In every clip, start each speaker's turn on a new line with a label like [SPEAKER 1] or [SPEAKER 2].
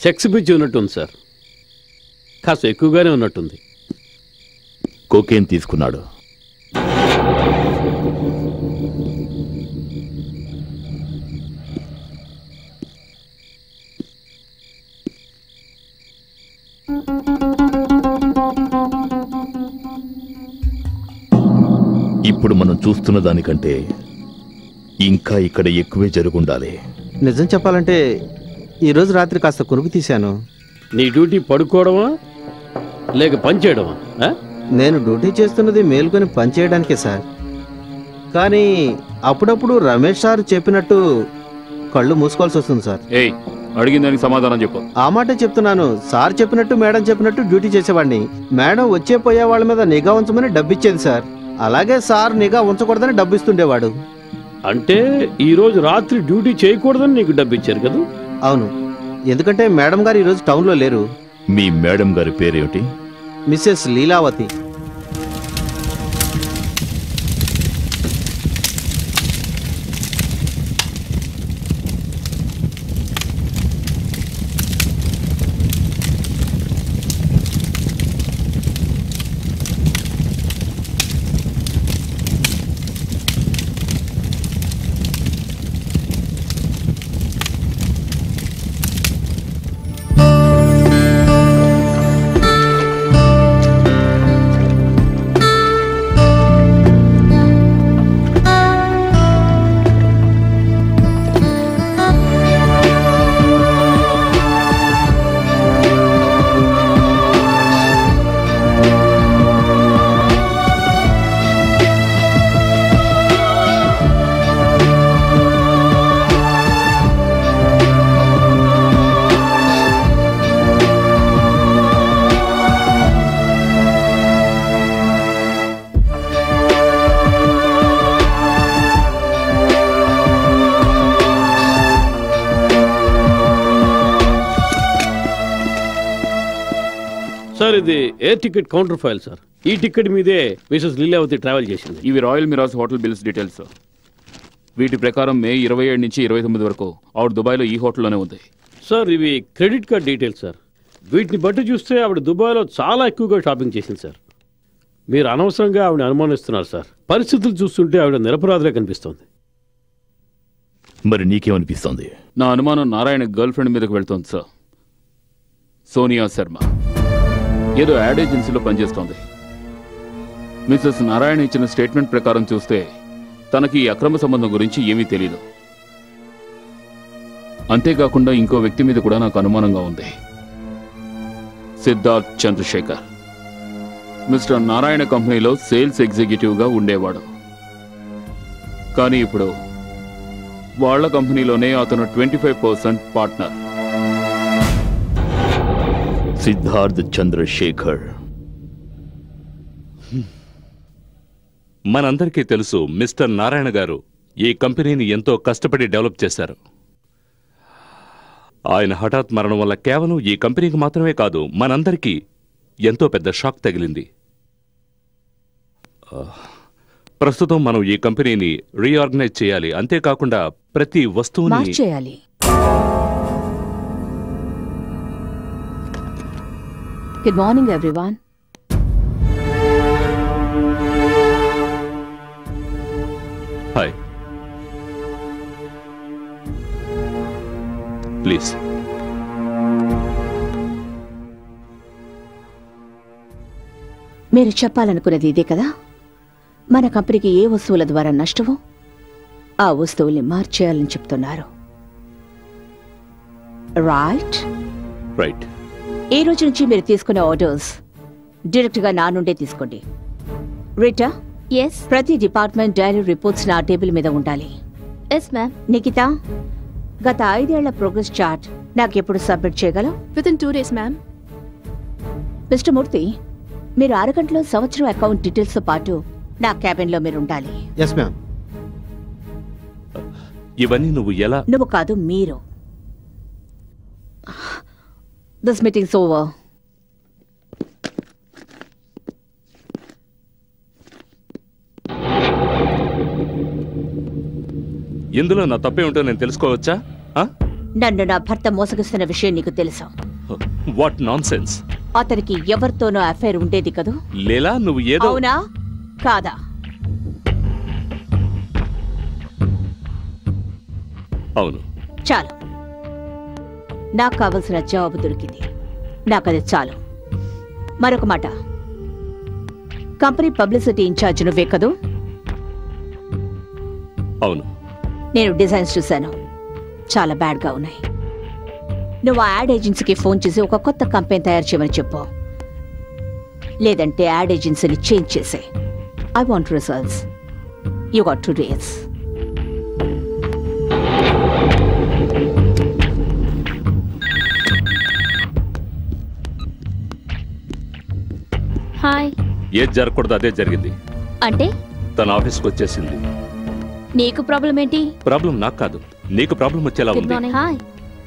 [SPEAKER 1] Sex పిచ్చి ఉన్నట్టుంది sir, కాస్త ఎక్కువగానే ఉన్నట్టుంది.
[SPEAKER 2] కోకేన్ తీసుకున్నాడు. ఇప్పుడు మనం చూస్తున్న దానికంటే ఇంకా ఇక్కడ ఎక్కువే జరుగుండాలి.
[SPEAKER 3] నిజం చెప్పాలంటే ఈరోజు రాత్రి కాస్త కొనుక్కు తీశాను.
[SPEAKER 1] నీ డ్యూటీ పడుకోవడమా లేక పని చేయడమా?
[SPEAKER 3] నేను డ్యూటీ చేస్తున్నది మేలుకొని పని చేయడానికే సార్. కానీ అప్పుడప్పుడు రమేష్ సార్ చెప్పినట్టు కళ్ళు మూసుకోవాల్సి వస్తుంది సార్.
[SPEAKER 4] అడిగిన దానికి సమాధానం చెప్పు.
[SPEAKER 3] ఆ మాటే చెప్తున్నాను. సార్ చెప్పినట్టు మేడం చెప్పినట్టు డ్యూటీ చేసేవాడిని. మేడం వచ్చే పోయే వాళ్ళ మీద నిఘా ఉంచమని డబ్బిచ్చేది సార్. అలాగే సార్ నిఘా ఉంచకూడదని డబ్బిస్తుండేవాడు.
[SPEAKER 1] అంటే ఈ రోజు రాత్రి డ్యూటీ చేయకూడదని నీకు డబ్బిచ్చారు కదా?
[SPEAKER 3] అవును, ఎందుకంటే మేడం గారు ఈరోజు టౌన్లో లేరు.
[SPEAKER 2] మీ మేడం గారి పేరేమిటి?
[SPEAKER 3] మిస్సెస్ లీలావతి.
[SPEAKER 1] సార్ ఇది air ticket counter file sir. ఈ టికెట్ మీదే మిసెస్ లీలావతి ట్రావెల్ చేసింది.
[SPEAKER 4] ఇవి royal mirage hotel bills details. వీటి ప్రకారం మే 27 నుంచి 29 వరకు ఆవిడ దుబాయ్లో ఈ హోటల్లోనే ఉంది.
[SPEAKER 1] సార్ ఇవి క్రెడిట్ కార్డ్ డీటెయిల్స్ సార్. వీటిని బట్టి చూస్తే ఆవిడ దుబాయ్లో చాలా ఎక్కువగా షాపింగ్ చేసింది సార్. మీరు అనవసరంగా ఆవిడ అనుమానిస్తున్నారు సార్. పరిస్థితులు చూస్తుంటే ఆవిడ నిరపరాధిగా కనిపిస్తోంది.
[SPEAKER 2] మరి నీకేమనిపిస్తోంది?
[SPEAKER 4] నా అనుమానం నారాయణ గర్ల్ ఫ్రెండ్ మీదకి వెళ్తోంది సార్. సోనియా శర్మ ఏదో యాడ్ ఏజెన్సీలో పనిచేస్తోంది. మిసెస్ నారాయణ ఇచ్చిన స్టేట్మెంట్ ప్రకారం చూస్తే తనకి ఈ అక్రమ సంబంధం గురించి ఏమీ తెలియదు. అంతేకాకుండా ఇంకో వ్యక్తి మీద కూడా నాకు అనుమానంగా ఉంది. సిద్ధార్థ్ చంద్రశేఖర్ మిస్టర్ నారాయణ కంపెనీలో సేల్స్ ఎగ్జిక్యూటివ్గా ఉండేవాడు. కానీ ఇప్పుడు వాళ్ల కంపెనీలోనే అతను 25% పార్ట్నర్.
[SPEAKER 2] సిద్ధార్థ్ చంద్రశేఖర్.
[SPEAKER 5] మనందరికీ తెలుసు మిస్టర్ నారాయణ గారు ఈ కంపెనీని ఎంతో కష్టపడి డెవలప్ చేశారు. ఆయన హఠాత్ మరణం వల్ల కేవలం ఈ కంపెనీకి మాత్రమే కాదు మనందరికీ ఎంతో పెద్ద షాక్ తగిలింది. ప్రస్తుతం మనం ఈ కంపెనీని రీఆర్గనైజ్ చేయాలి. అంతేకాకుండా ప్రతి వస్తువుని
[SPEAKER 6] మార్చేయాలి. Good morning, everyone.
[SPEAKER 5] Hi. Please.
[SPEAKER 6] మీరు చెప్పాలనుకున్నది ఇదే కదా? మన కంపెనీకి ఏ వస్తువుల ద్వారా నష్టమో ఆ వస్తువుల్ని మార్చేయాలని చెప్తున్నారు. రైట్?
[SPEAKER 5] రైట్.
[SPEAKER 6] ఈ రోజు నుంచి మీరు తీసుకునే ఆర్డర్స్ డైరెక్ట్గా నా నుండే తీసుకోండి. రీటా,
[SPEAKER 7] ఎస్
[SPEAKER 6] ప్రతి డిపార్ట్మెంట్ డైరీ రిపోర్ట్స్ నా టేబుల్ మీద ఉండాలి.
[SPEAKER 7] Yes ma'am.
[SPEAKER 6] నిఖిత, గత 5 ఏళ్ల ప్రోగ్రెస్ చార్ట్ నాకెప్పుడు సబ్మిట్ చేయగలవు?
[SPEAKER 7] Within 2 days ma'am.
[SPEAKER 6] Mister Murthy, మీరు 6 గంటలో సంవత్సరం అకౌంట్ డీటెయిల్స్తో పాటు నా క్యాబిన్లో మీరు ఉండాలి.
[SPEAKER 3] Yes ma'am.
[SPEAKER 5] ఇవన్నీ నువ్వు ఎలా?
[SPEAKER 6] నువ్వు కాదు, మీరు. This meetings over.
[SPEAKER 5] ఇందులో నా తప్పే ఉంటో నేను తెలుసుకోవచ్చా?
[SPEAKER 6] నన్ను నా భర్త మోసగిస్తున్న విషయం నీకు తెలుసా?
[SPEAKER 5] What non sense.
[SPEAKER 6] అతనికి ఎవరితోనో అఫైర్ ఉండేది కదూ?
[SPEAKER 5] లేలా, నువ్వు ఏదో.
[SPEAKER 6] అవునా కాదా?
[SPEAKER 5] అవును.
[SPEAKER 6] చాలు, నాకు కావలసిన జవాబు దొరికింది. నాకది చాలు. మరొక మాట, కంపెనీ పబ్లిసిటీ ఇన్ఛార్జ్ నువ్వే కదూ?
[SPEAKER 5] అవును.
[SPEAKER 6] నేను డిజైన్స్ చూశాను, చాలా బ్యాడ్గా ఉన్నాయి. నువ్వు ఆ యాడ్ ఏజెన్సీకి ఫోన్ చేసి ఒక కొత్త కంపెనీ తయారు చేయమని చెప్పు, లేదంటే యాడ్ ఏజెన్సీని చేంజ్ చేసే. I want results. You got 2 days.
[SPEAKER 7] Hi.
[SPEAKER 5] ఏది జరగకూడదు అదే జరిగింది.
[SPEAKER 7] అంటే
[SPEAKER 5] తన ఆఫీస్కి వచ్చేసింది.
[SPEAKER 7] నీకు ప్రాబ్లం ఏంటి?
[SPEAKER 5] ప్రాబ్లం నాకు కాదు, నీకు ప్రాబ్లం వచ్చేలా
[SPEAKER 7] గుడ్
[SPEAKER 5] ఉంది.
[SPEAKER 7] మార్నింగ్. హాయ్.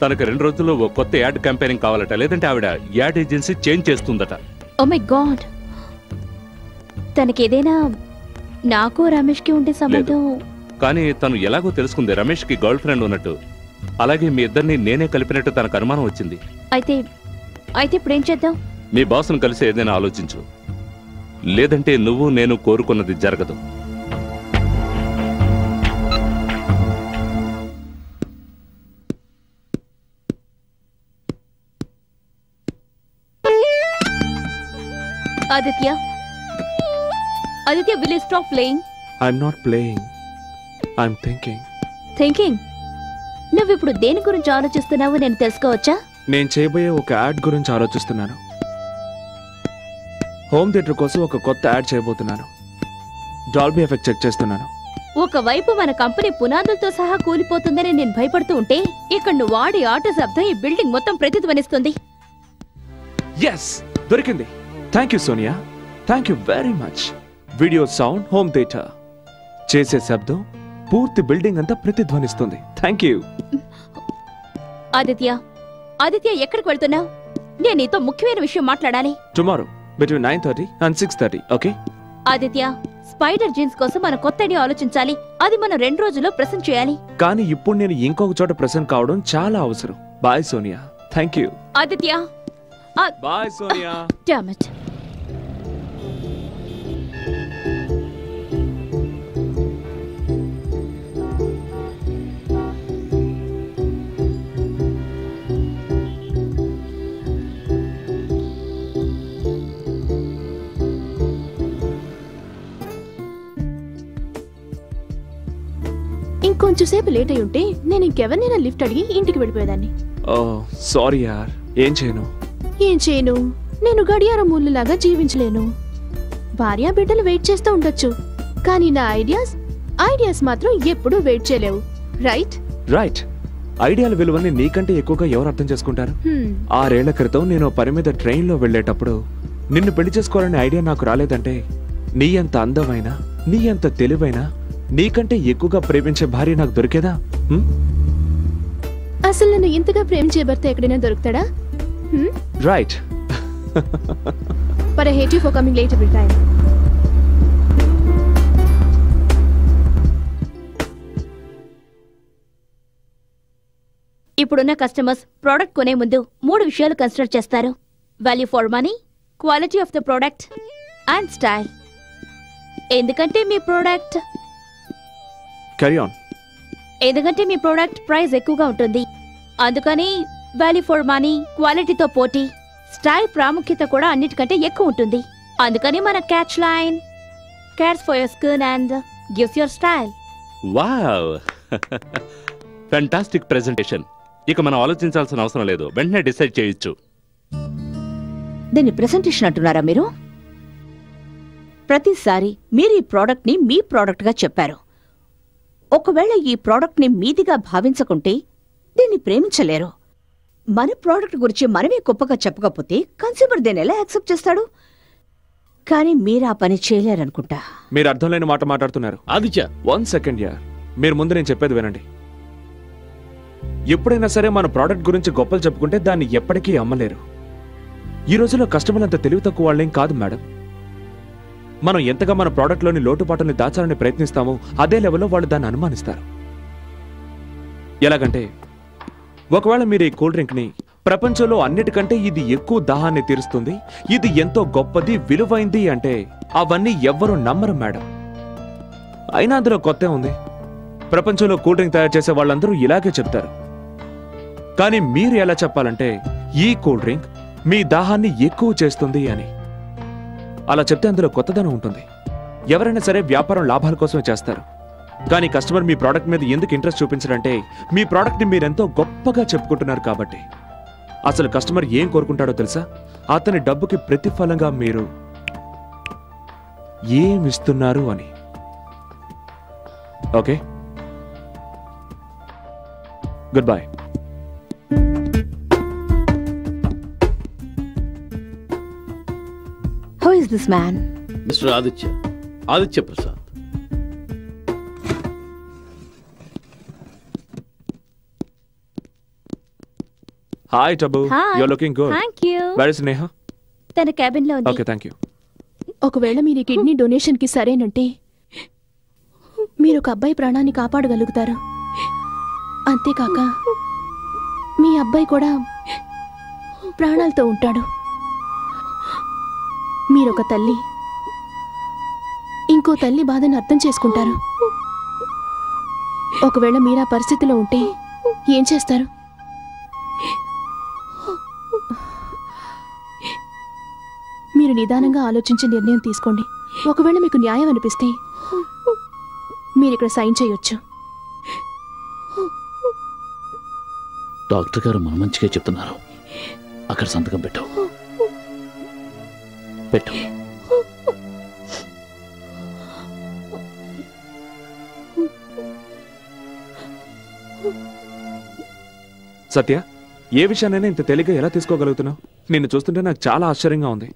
[SPEAKER 5] తనకు 2 రోజుల్లో ఓ కొత్త యాడ్ క్యాంపెయినింగ్ కావాలట, లేదంటే ఆవిడ యాడ్ ఏజెన్సీ చేంజ్ చేస్తుందట.
[SPEAKER 7] Oh my God. తనకేదైనా నాకు రమేష్కి ఉండే సంబంధం?
[SPEAKER 5] కానీ తను ఎలాగో తెలుసుకుంది రమేష్ కి గర్ల్ ఫ్రెండ్ ఉన్నట్టు. అలాగే మీ ఇద్దరిని నేనే కలిపినట్టు తనకు అనుమానం వచ్చింది.
[SPEAKER 7] అయితే ఇప్పుడేం చేద్దాం?
[SPEAKER 5] మీ బాస్ను కలిసి ఏదైనా ఆలోచించు, లేదంటే నువ్వు నేను కోరుకున్నది జరగదు.
[SPEAKER 7] Aditya, will you stop playing?
[SPEAKER 8] I'm not playing. I'm thinking.
[SPEAKER 7] Thinking? నువ్వు ఇప్పుడు దేని గురించి ఆలోచిస్తున్నావు నేను తెలుసుకోవచ్చా?
[SPEAKER 8] నేను చేయబోయే ఒక యాడ్ గురించి ఆలోచిస్తున్నాను. హోమ్ థియేటర్ కోసం ఒక కొత్త యాడ్ చేయబోతున్నాను. డాల్బీ ఎఫెక్ట్ చెక్ చేస్తున్నాను.
[SPEAKER 7] ఒకవైపు మన కంపెనీ పునాదులతో సహా కూలిపోతుందని నేను భయపడుతూ ఉంటే, ఇక్కడ నువ్వు ఆడే ఆట శబ్దం ఈ బిల్డింగ్ మొత్తం ప్రతిధ్వనిస్తుంది.
[SPEAKER 8] ఎస్, దొరికింది. Thank you Sonia, thank you very much. Video sound home theatre చేసే శబ్దం పూర్తి బిల్డింగ్ అంతా ప్రతిధ్వనిస్తుంది. Thank you.
[SPEAKER 7] ఆదిత్య, ఎక్కడికి వెళ్తున్నావు? నేను నీతో ముఖ్యమైన విషయం మాట్లాడాలి.
[SPEAKER 8] Tomorrow between 9:30 and 6:30. Okay
[SPEAKER 7] Aditya, spider jeans కోసం మన కొత్త ఐడియా ఆలోచించాలి. అది మనం 2 రోజుల్లో ప్రెజెంట్ చేయాలి.
[SPEAKER 8] కానీ ఇప్పుడు నేను ఇంకొక చోట ప్రెసెంట్ కావడం చాలా అవసరం. Bye Sonia. Thank you.
[SPEAKER 7] Aditya.
[SPEAKER 8] Bye Sonia.
[SPEAKER 7] Damn it. ఇంకొంచెం సేపు లేట్ అయి ఉంటే నేను ఇంకెవరినైనా లిఫ్ట్ అడిగి ఇంటికి వెళ్ళిపోయేదాన్ని.
[SPEAKER 8] ఓ సారీ యార్. ఏం చేయను?
[SPEAKER 7] నేను గడియార మూలలాగా జీవించలేను. భార్య బిడ్డలు వెయిట్ చేస్తూ ఉండొచ్చు, కానీ నా ఐడియాస్ మాత్రం ఎప్పుడూ వెయిట్ చేయలేవు.
[SPEAKER 8] రైట్. ఐడియాల విలువని నీకంటే ఎక్కువగా ఎవరు అర్థం చేసుకుంటారు? 6 ఏళ్ల క్రితం నేను పని మీద ట్రైన్లో వెళ్ళేటప్పుడు నిన్ను పెళ్లి చేసుకోవాలనే ఐడియా నాకు రాలేదంటే, నీ అంత అందమైన, నీ అంత తెలివైన, నీకంటే ఎక్కువగా ప్రేమించే భార్య నాకు దొరికేదా?
[SPEAKER 7] అసలు నన్ను ఇంతగా ప్రేమించే భర్త ఎక్కడైనా దొరుకుతాడా?
[SPEAKER 8] Right.
[SPEAKER 7] But I hate you for coming late every time. ఇప్పుడున్న కస్టమర్స్ ప్రోడక్ట్ కొనే ముందు 3 విషయాలు కన్సిడర్ చేస్తారు: value for money, quality of the product and style. ఎందుకంటే మీ ప్రోడక్ట్ ప్రైస్ ఎక్కువగా ఉంటుంది. అందుకని వాల్యూ ఫర్ మనీ, క్వాలిటీతో పోటీ, స్టైల్ ప్రాముఖ్యత కూడా అన్నిటికంటే ఎక్కువ ఉంటుంది. అందుకని మన catch line cares for your skin and gives your style.
[SPEAKER 5] Wow, fantastic presentation. ఇక మనం ఆలోచించాల్సిన అవసరం లేదు, వెంటనే డిసైడ్ చేయొచ్చు.
[SPEAKER 6] దీన్ని ప్రెజెంటేషన్ అంటున్నారా మీరు? ప్రతిసారి మీరు ఈ ప్రోడక్ట్ని మీ ప్రోడక్ట్గా చెప్పారు. ఒకవేళ ఈ ప్రోడక్ట్ని మీదిగా భావించకుంటే దీన్ని ప్రేమించలేరు. మన ప్రోడక్ట్ గురించి మనమే గొప్పగా చెప్పకపోతే కన్స్యూమర్ దీన్ని ఎలా యాక్సెప్ట్ చేస్తాడు? కానీ మీరు ఆ పని చేయలేరనుకుంటా.
[SPEAKER 8] మీరు అర్థం లేని మాట మాట్లాడుతున్నారు.
[SPEAKER 1] ఆదిత్య
[SPEAKER 8] 1 సెకండ్ యార్, మీరు ముందు నేను చెప్పేది వినండి. ఎప్పుడైనా సరే మన ప్రోడక్ట్ గురించి గొప్పలు చెప్పుకుంటే దాన్ని ఎప్పటికీ అమ్మలేరు. ఈ రోజుల్లో కస్టమర్లు అంత తెలివి తక్కువ వాళ్ళేం కాదు మేడం. మనం ఎంతగా మన ప్రోడక్ట్లోని లోటుపాటుని దాచాలని ప్రయత్నిస్తామో అదే లెవెల్లో వాళ్ళు దాన్ని అనుమానిస్తారు. ఎలాగంటే, ఒకవేళ మీరు ఈ కూల్ డ్రింక్ని ప్రపంచంలో అన్నిటికంటే ఇది ఎక్కువ దాహాన్ని తీరుస్తుంది, ఇది ఎంతో గొప్పది, విలువైంది అంటే అవన్నీ ఎవ్వరూ నమ్మరు మేడం. అయినా అందులో కొత్త ఉంది. ప్రపంచంలో కూల్ డ్రింక్ తయారు చేసే వాళ్ళందరూ ఇలాగే చెప్తారు. కానీ మీరు ఎలా చెప్పాలంటే ఈ కూల్ డ్రింక్ మీ దాహాన్ని ఎక్కువ చేస్తుంది అని. అలా చెప్తే అందులో కొత్తదనం ఉంటుంది. ఎవరైనా సరే వ్యాపారం లాభాల కోసమే చేస్తారు. కానీ కస్టమర్ మీ ప్రోడక్ట్ మీద ఎందుకు ఇంట్రెస్ట్ చూపించారంటే మీ ప్రోడక్ట్ని మీరెంతో గొప్పగా చెప్పుకుంటున్నారు కాబట్టి. అసలు కస్టమర్ ఏం కోరుకుంటాడో తెలుసా? అతని డబ్బుకి ప్రతిఫలంగా మీరు ఏమిస్తున్నారు అని. Okay, good bye.
[SPEAKER 6] Who is this man?
[SPEAKER 1] Mr Aditya Prasad.
[SPEAKER 8] Hi Tabu,
[SPEAKER 7] Hi.
[SPEAKER 8] You are looking good.
[SPEAKER 7] Thank you.
[SPEAKER 8] Where is Neha?
[SPEAKER 7] తన క్యాబిన్ లో ఉంది.
[SPEAKER 8] Okay, thank you.
[SPEAKER 9] ఒకవేళ మీరు కిడ్నీ డొనేషన్కి సరేనంటే మీరు ఒక అబ్బాయి ప్రాణాన్ని కాపాడగలుగుతారు. అంతేకాక మీ అబ్బాయి కూడా ప్రాణాలతో ఉంటాడు. మీరొక తల్లి ఇంకో తల్లి బాధను అర్థం చేసుకుంటారు. ఒకవేళ మీరు ఆ పరిస్థితిలో ఉంటే ఏం చేస్తారు? మీరు నిదానంగా ఆలోచించి నిర్ణయం తీసుకోండి. ఒకవేళ మీకు న్యాయం అనిపిస్తే మీరు ఇక్కడ సైన్ చేయొచ్చు.
[SPEAKER 10] డాక్టర్ గారు మన మంచిగా చెప్తున్నారు. అక్కడ సంతకం పెట్టు.
[SPEAKER 8] సత్య, ఏ విషయాన్నైనా ఇంత తేలిగ్గా ఎలా తీసుకోగలుగుతున్నావు? నిన్ను చూస్తుంటే నాకు చాలా ఆశ్చర్యంగా ఉంది.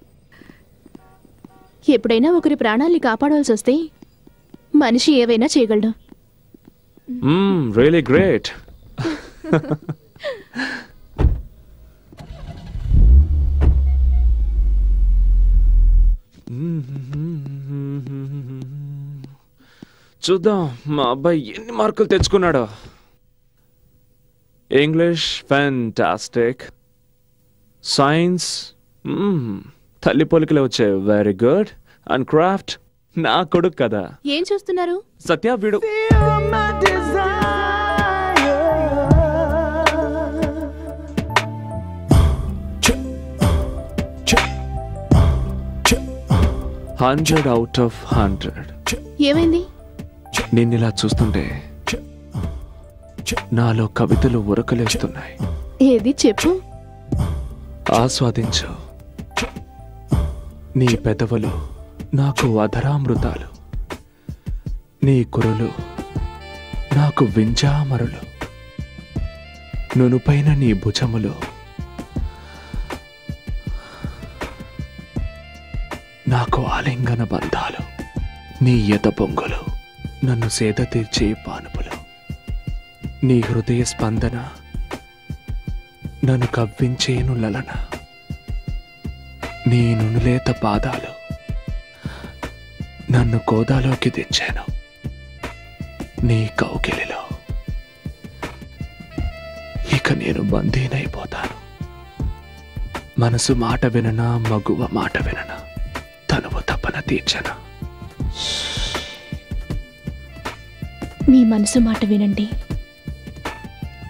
[SPEAKER 9] ఎప్పుడైనా ఒకరి ప్రాణాల్ని కాపాడాల్సి వస్తే మనిషి ఏవైనా చేయగలడు.
[SPEAKER 8] Really great. చూద్దాం మా అబ్బాయి ఎన్ని మార్కులు తెచ్చుకున్నాడో. ఇంగ్లీష్ ఫ్యాంటాస్టిక్, సైన్స్ తల్లి పోలికలే వచ్చాయి, వెరీ గుడ్. అండ్ క్రాఫ్ట్ నా కొడుకు కదా.
[SPEAKER 9] ఏం చూస్తున్నారు?
[SPEAKER 8] సత్య వీడు హండ్రెడ్ అవుట్ ఆఫ్ 100.
[SPEAKER 9] ఏమైంది?
[SPEAKER 8] నిన్నిలా చూస్తుంటే నాలో కవితలు ఉరకలేస్తున్నాయి.
[SPEAKER 9] ఏది చెప్పు.
[SPEAKER 8] ఆస్వాదించు. నీ పెదవులు నాకు అధరామృతాలు, నీ కురులు నాకు వింజామరులు, నునుపైన నీ భుజములు నాకు ఆలింగన బంధాలు, నీ ఎద పొంగులు నన్ను సేద తీర్చే పానుపులు, నీ హృదయ స్పందన నన్ను కవ్వించేను లలన, నీ నునులేత పాదాలు నన్ను గోదాలోకి తెచ్చాను, నీ కౌగిలిలో ఇక నేను బందీనైపోతాను. మనసు మాట విననా, మగువ మాట విననా, తనువు తపన తీర్చనా.
[SPEAKER 9] మీ మనసు మాట వినండి.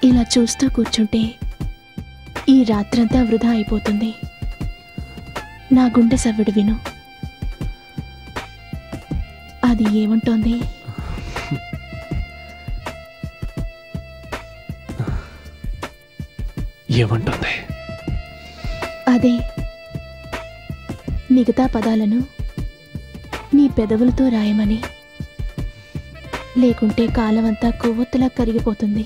[SPEAKER 9] ఇలా చూస్తూ కూర్చుంటే ఈ రాత్రంతా వృధా అయిపోతుంది. నా గుండె సవ్వడి విను. అది ఏమంటోంది?
[SPEAKER 8] ఏమంటుంది?
[SPEAKER 9] అదే మిగతా పదాలను నీ పెదవులతో రాయమని, లేకుంటే కాలమంతా కొవ్వొత్తులా కరిగిపోతుంది.